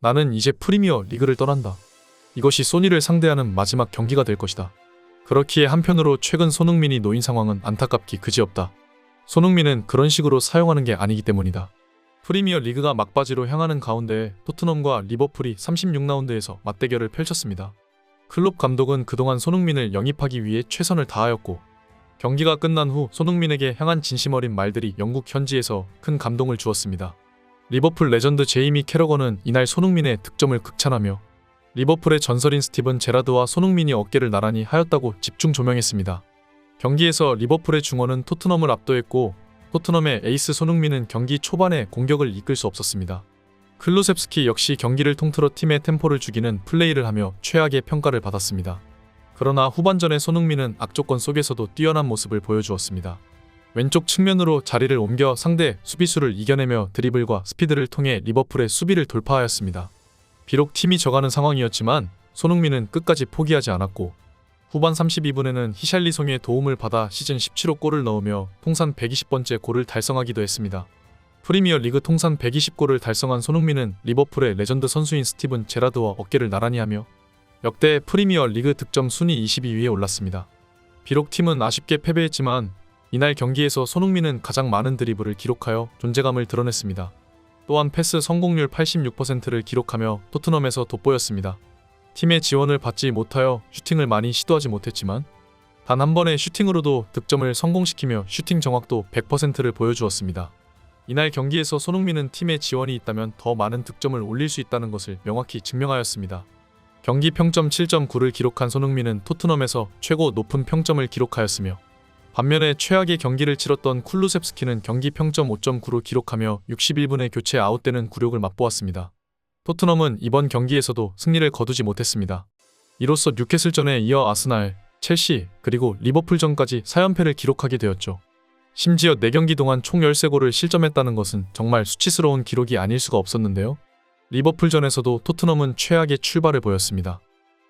나는 이제 프리미어 리그를 떠난다. 이것이 소니를 상대하는 마지막 경기가 될 것이다. 그렇기에 한편으로 최근 손흥민이 놓인 상황은 안타깝기 그지없다. 손흥민은 그런 식으로 사용하는 게 아니기 때문이다. 프리미어 리그가 막바지로 향하는 가운데 토트넘과 리버풀이 36라운드에서 맞대결을 펼쳤습니다. 클롭 감독은 그동안 손흥민을 영입하기 위해 최선을 다하였고, 경기가 끝난 후 손흥민에게 향한 진심 어린 말들이 영국 현지에서 큰 감동을 주었습니다. 리버풀 레전드 제이미 캐러건은 이날 손흥민의 득점을 극찬하며 리버풀의 전설인 스티븐 제라드와 손흥민이 어깨를 나란히 하였다고 집중 조명했습니다. 경기에서 리버풀의 중원은 토트넘을 압도했고, 토트넘의 에이스 손흥민은 경기 초반에 공격을 이끌 수 없었습니다. 클루셉스키 역시 경기를 통틀어 팀의 템포를 죽이는 플레이를 하며 최악의 평가를 받았습니다. 그러나 후반전에 손흥민은 악조건 속에서도 뛰어난 모습을 보여주었습니다. 왼쪽 측면으로 자리를 옮겨 상대 수비수를 이겨내며 드리블과 스피드를 통해 리버풀의 수비를 돌파하였습니다. 비록 팀이 져가는 상황이었지만 손흥민은 끝까지 포기하지 않았고, 후반 32분에는 히샬리송의 도움을 받아 시즌 17호 골을 넣으며 통산 120번째 골을 달성하기도 했습니다. 프리미어 리그 통산 120골을 달성한 손흥민은 리버풀의 레전드 선수인 스티븐 제라드와 어깨를 나란히 하며 역대 프리미어 리그 득점 순위 22위에 올랐습니다. 비록 팀은 아쉽게 패배했지만 이날 경기에서 손흥민은 가장 많은 드리블을 기록하여 존재감을 드러냈습니다. 또한 패스 성공률 86%를 기록하며 토트넘에서 돋보였습니다. 팀의 지원을 받지 못하여 슈팅을 많이 시도하지 못했지만 단 한 번의 슈팅으로도 득점을 성공시키며 슈팅 정확도 100%를 보여주었습니다. 이날 경기에서 손흥민은 팀의 지원이 있다면 더 많은 득점을 올릴 수 있다는 것을 명확히 증명하였습니다. 경기 평점 7.9를 기록한 손흥민은 토트넘에서 최고 높은 평점을 기록하였으며, 반면에 최악의 경기를 치렀던 쿨루셉스키는 경기 평점 5.9로 기록하며 61분에 교체 아웃되는 굴욕을 맛보았습니다. 토트넘은 이번 경기에서도 승리를 거두지 못했습니다. 이로써 뉴캐슬전에 이어 아스날, 첼시, 그리고 리버풀전까지 4연패를 기록하게 되었죠. 심지어 4경기 동안 총 13골을 실점했다는 것은 정말 수치스러운 기록이 아닐 수가 없었는데요. 리버풀전에서도 토트넘은 최악의 출발을 보였습니다.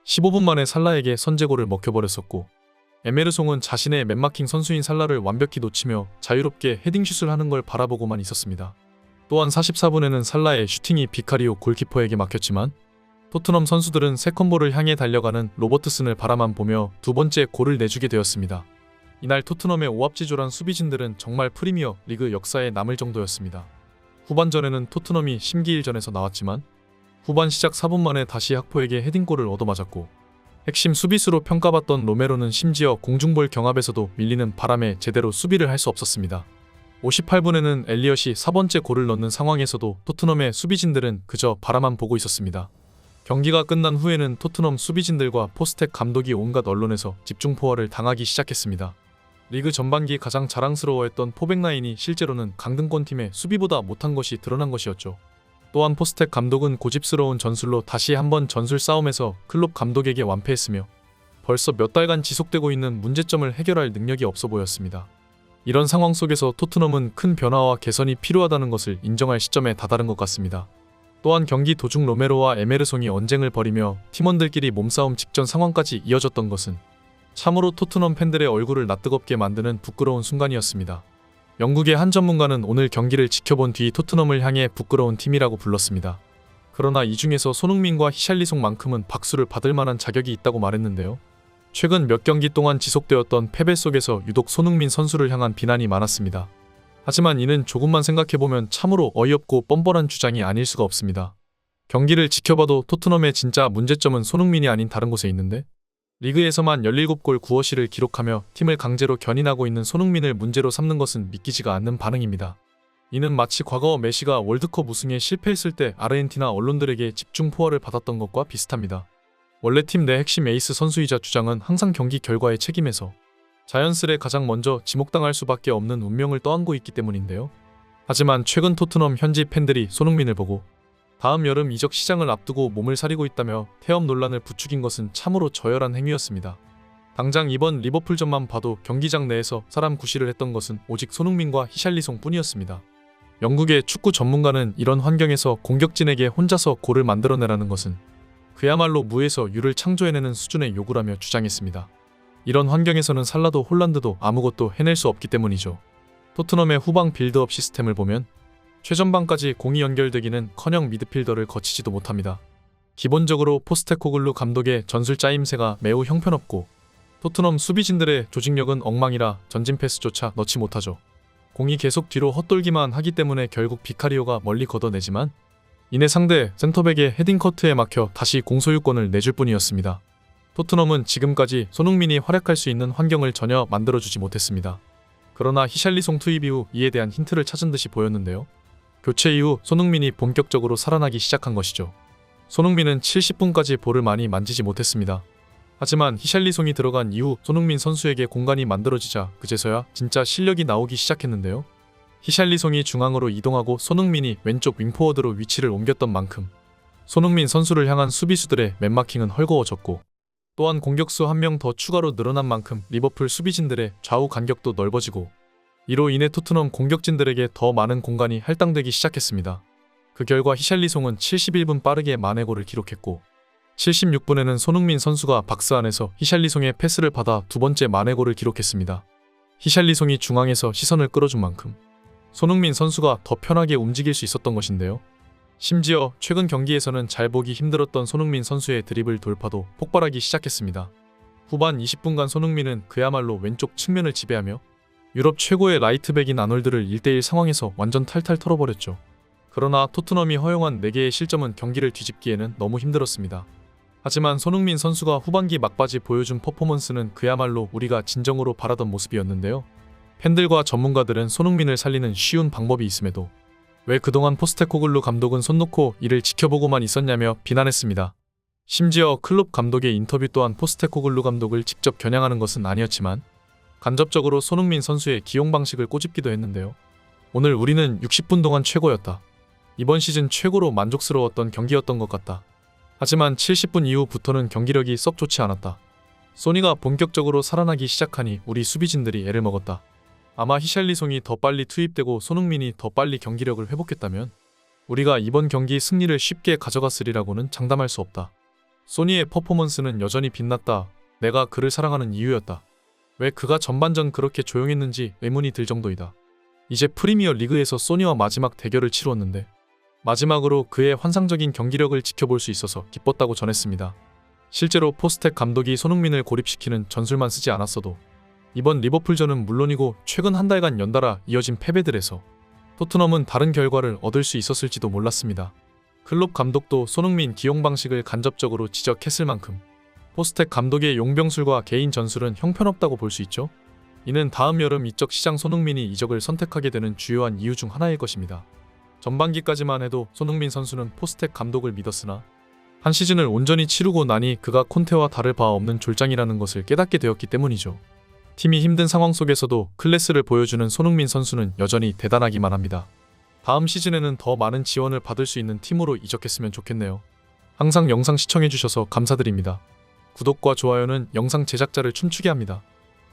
15분 만에 살라에게 선제골을 먹혀버렸었고, 에메르송은 자신의 맨마킹 선수인 살라를 완벽히 놓치며 자유롭게 헤딩슛을 하는 걸 바라보고만 있었습니다. 또한 44분에는 살라의 슈팅이 비카리오 골키퍼에게 막혔지만 토트넘 선수들은 세컨볼을 향해 달려가는 로버트슨을 바라만 보며 두 번째 골을 내주게 되었습니다. 이날 토트넘의 오합지졸한 수비진들은 정말 프리미어 리그 역사에 남을 정도였습니다. 후반전에는 토트넘이 심기일전에서 나왔지만 후반 시작 4분 만에 다시 학포에게 헤딩골을 얻어맞았고, 핵심 수비수로 평가받던 로메로는 심지어 공중볼 경합에서도 밀리는 바람에 제대로 수비를 할 수 없었습니다. 58분에는 엘리엇이 4번째 골을 넣는 상황에서도 토트넘의 수비진들은 그저 바라만 보고 있었습니다. 경기가 끝난 후에는 토트넘 수비진들과 포스텍 감독이 온갖 언론에서 집중포화를 당하기 시작했습니다. 리그 전반기 가장 자랑스러워했던 포백라인이 실제로는 강등권팀의 수비보다 못한 것이 드러난 것이었죠. 또한 포스텍 감독은 고집스러운 전술로 다시 한번 전술 싸움에서 클롭 감독에게 완패했으며 벌써 몇 달간 지속되고 있는 문제점을 해결할 능력이 없어 보였습니다. 이런 상황 속에서 토트넘은 큰 변화와 개선이 필요하다는 것을 인정할 시점에 다다른 것 같습니다. 또한 경기 도중 로메로와 에메르송이 언쟁을 벌이며 팀원들끼리 몸싸움 직전 상황까지 이어졌던 것은 참으로 토트넘 팬들의 얼굴을 낯뜨겁게 만드는 부끄러운 순간이었습니다. 영국의 한 전문가는 오늘 경기를 지켜본 뒤 토트넘을 향해 부끄러운 팀이라고 불렀습니다. 그러나 이 중에서 손흥민과 히샬리송만큼은 박수를 받을 만한 자격이 있다고 말했는데요. 최근 몇 경기 동안 지속되었던 패배 속에서 유독 손흥민 선수를 향한 비난이 많았습니다. 하지만 이는 조금만 생각해보면 참으로 어이없고 뻔뻔한 주장이 아닐 수가 없습니다. 경기를 지켜봐도 토트넘의 진짜 문제점은 손흥민이 아닌 다른 곳에 있는데, 리그에서만 17골 9어시를 기록하며 팀을 강제로 견인하고 있는 손흥민을 문제로 삼는 것은 믿기지가 않는 반응입니다. 이는 마치 과거 메시가 월드컵 우승에 실패했을 때 아르헨티나 언론들에게 집중포화를 받았던 것과 비슷합니다. 원래 팀 내 핵심 에이스 선수이자 주장은 항상 경기 결과에 책임에서 자연스레 가장 먼저 지목당할 수밖에 없는 운명을 떠안고 있기 때문인데요. 하지만 최근 토트넘 현지 팬들이 손흥민을 보고 다음 여름 이적 시장을 앞두고 몸을 사리고 있다며 태업 논란을 부추긴 것은 참으로 저열한 행위였습니다. 당장 이번 리버풀전만 봐도 경기장 내에서 사람 구실을 했던 것은 오직 손흥민과 히샬리송 뿐이었습니다. 영국의 축구 전문가는 이런 환경에서 공격진에게 혼자서 골을 만들어내라는 것은 그야말로 무에서 유를 창조해내는 수준의 요구라며 주장했습니다. 이런 환경에서는 살라도 홀란드도 아무것도 해낼 수 없기 때문이죠. 토트넘의 후방 빌드업 시스템을 보면 최전방까지 공이 연결되기는커녕 미드필더를 거치지도 못합니다. 기본적으로 포스테코글루 감독의 전술 짜임새가 매우 형편없고 토트넘 수비진들의 조직력은 엉망이라 전진 패스조차 넣지 못하죠. 공이 계속 뒤로 헛돌기만 하기 때문에 결국 비카리오가 멀리 걷어내지만 이내 상대 센터백의 헤딩 커트에 막혀 다시 공소유권을 내줄 뿐이었습니다. 토트넘은 지금까지 손흥민이 활약할 수 있는 환경을 전혀 만들어주지 못했습니다. 그러나 히샬리송 투입 이후 이에 대한 힌트를 찾은 듯이 보였는데요. 교체 이후 손흥민이 본격적으로 살아나기 시작한 것이죠. 손흥민은 70분까지 볼을 많이 만지지 못했습니다. 하지만 히샬리송이 들어간 이후 손흥민 선수에게 공간이 만들어지자 그제서야 진짜 실력이 나오기 시작했는데요. 히샬리송이 중앙으로 이동하고 손흥민이 왼쪽 윙포워드로 위치를 옮겼던 만큼 손흥민 선수를 향한 수비수들의 맨마킹은 헐거워졌고 또한 공격수 한 명 더 추가로 늘어난 만큼 리버풀 수비진들의 좌우 간격도 넓어지고 이로 인해 토트넘 공격진들에게 더 많은 공간이 할당되기 시작했습니다. 그 결과 히샬리송은 71분 빠르게 만회골을 기록했고 76분에는 손흥민 선수가 박스 안에서 히샬리송의 패스를 받아 두 번째 만회골을 기록했습니다. 히샬리송이 중앙에서 시선을 끌어준 만큼 손흥민 선수가 더 편하게 움직일 수 있었던 것인데요. 심지어 최근 경기에서는 잘 보기 힘들었던 손흥민 선수의 드리블 돌파도 폭발하기 시작했습니다. 후반 20분간 손흥민은 그야말로 왼쪽 측면을 지배하며 유럽 최고의 라이트백인 아놀드를 1대1 상황에서 완전 탈탈 털어버렸죠. 그러나 토트넘이 허용한 4개의 실점은 경기를 뒤집기에는 너무 힘들었습니다. 하지만 손흥민 선수가 후반기 막바지 보여준 퍼포먼스는 그야말로 우리가 진정으로 바라던 모습이었는데요. 팬들과 전문가들은 손흥민을 살리는 쉬운 방법이 있음에도 왜 그동안 포스테코글루 감독은 손 놓고 이를 지켜보고만 있었냐며 비난했습니다. 심지어 클롭 감독의 인터뷰 또한 포스테코글루 감독을 직접 겨냥하는 것은 아니었지만 간접적으로 손흥민 선수의 기용 방식을 꼬집기도 했는데요. 오늘 우리는 60분 동안 최고였다. 이번 시즌 최고로 만족스러웠던 경기였던 것 같다. 하지만 70분 이후부터는 경기력이 썩 좋지 않았다. 소니가 본격적으로 살아나기 시작하니 우리 수비진들이 애를 먹었다. 아마 히샬리송이 더 빨리 투입되고 손흥민이 더 빨리 경기력을 회복했다면 우리가 이번 경기 승리를 쉽게 가져갔으리라고는 장담할 수 없다. 소니의 퍼포먼스는 여전히 빛났다. 내가 그를 사랑하는 이유였다. 왜 그가 전반전 그렇게 조용했는지 의문이 들 정도이다. 이제 프리미어 리그에서 소니와 마지막 대결을 치루었는데 마지막으로 그의 환상적인 경기력을 지켜볼 수 있어서 기뻤다고 전했습니다. 실제로 포스텍 감독이 손흥민을 고립시키는 전술만 쓰지 않았어도 이번 리버풀전은 물론이고 최근 한 달간 연달아 이어진 패배들에서 토트넘은 다른 결과를 얻을 수 있었을지도 몰랐습니다. 클롭 감독도 손흥민 기용 방식을 간접적으로 지적했을 만큼 포스텍 감독의 용병술과 개인 전술은 형편없다고 볼 수 있죠. 이는 다음 여름 이적 시장 손흥민이 이적을 선택하게 되는 주요한 이유 중 하나일 것입니다. 전반기까지만 해도 손흥민 선수는 포스텍 감독을 믿었으나 한 시즌을 온전히 치르고 나니 그가 콘테와 다를 바 없는 졸장이라는 것을 깨닫게 되었기 때문이죠. 팀이 힘든 상황 속에서도 클래스를 보여주는 손흥민 선수는 여전히 대단하기만 합니다. 다음 시즌에는 더 많은 지원을 받을 수 있는 팀으로 이적했으면 좋겠네요. 항상 영상 시청해주셔서 감사드립니다. 구독과 좋아요는 영상 제작자를 춤추게 합니다.